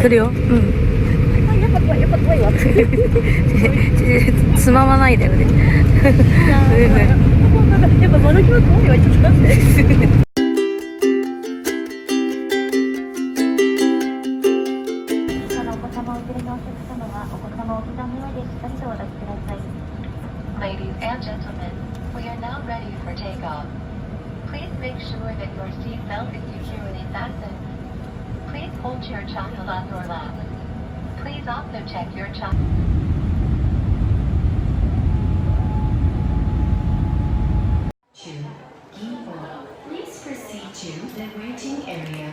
来るよ。うん。やっぱ怖いわ。つままないだよね。やっぱ窓際怖いわ。ちょっと待って。Ladies and gentlemen, we are now ready for takeoff. Please make sure that your seat belt is securely fastened. Please hold your child on your lap. Please also check your child. Please proceed to the waiting area.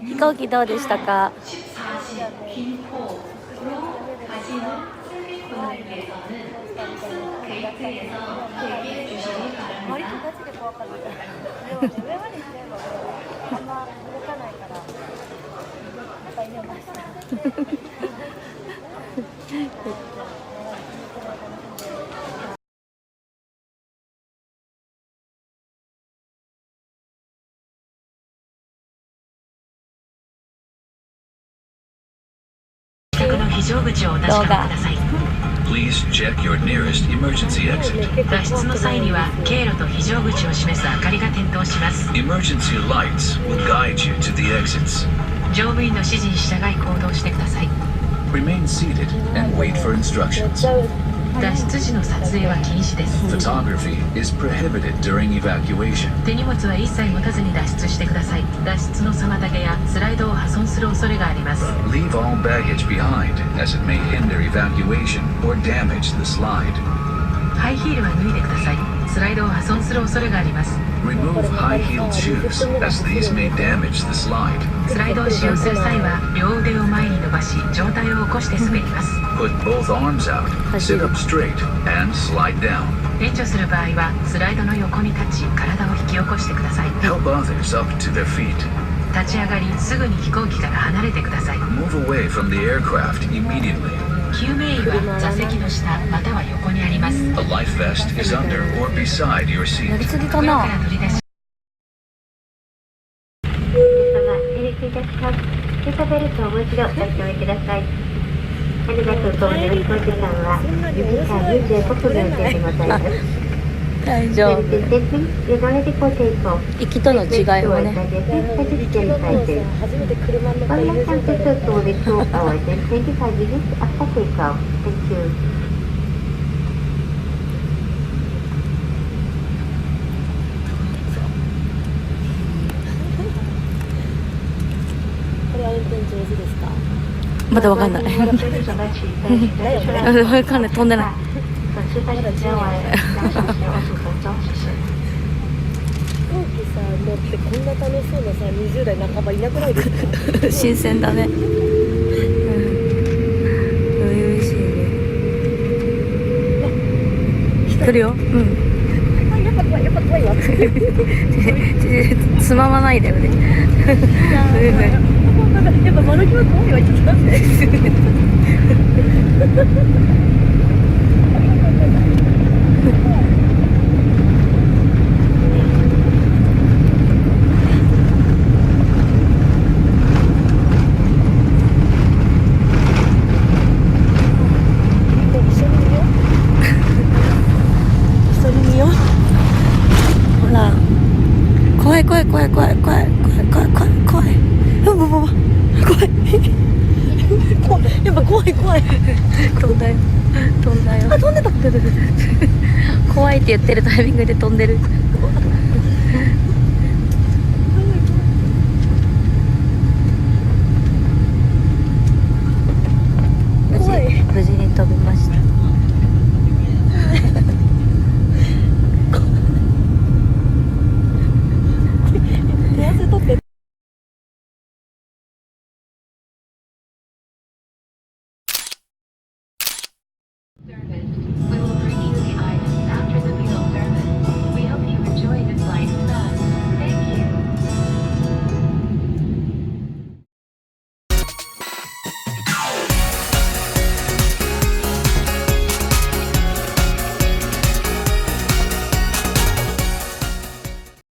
飛行機どうでしたか？割とガチで怖かった。でも上まで行っちゃえばあんま動かないからやっぱりねました。非常口をお確かめください。Please check your nearest emergency exit. 脱出の際には経路と非常口を示す明かりが点灯します。Emergency lights will guide you to the exits. 乗務員の指示に従い行動してください。Remain seated and wait for instructions. 脱出時の撮影は禁止です。Photography is prohibited during evacuation. 手荷物は一切持たずに脱出してください。脱出の妨げやスライドを破損する恐れがあります。Leave all baggage behind, as it may hinder evacuation or damage the slide. ハイヒールは脱いでください。スライドを破損する恐れがあります。Remove high-heeled shoes, as these may damage the slide. スライドを使用する際は両腕を前に伸ばし上体を起こして滑ります。Put both arms out, sit up straight, and slide down. 援助する場合はスライドの横に立ち体を引き起こしてください。 Help others up to their feet. 立ち上がりすぐに飛行機から離れてください。 Move away from the aircraft immediately. 救命衣は座席の下または横にあります。 A life vest is under or beside your や seat. りすぎか袋かな？ら取り出し離陸いたします。シートベルトをもう一度お締めください。羽田空港までの飛行時間は2時間25分予定でございます。大丈夫。行きとの違いをね。初めて車の中に入れたから。これは運転上手ですか？まだわかんない。わかんない。飛んでない。飛行機さ乗ってこんな楽しそうなさ20代半ばいなくないですか？新鮮だね。初々しいね。来るよ。うん。やっぱ怖いわ。つままないだよね。やっぱ窓際怖いわ。ちょっと待って。怖い。やっぱ怖い。飛んだよ。あ、飛んでた。怖いって言ってるタイミングで飛んでる。無事に飛びま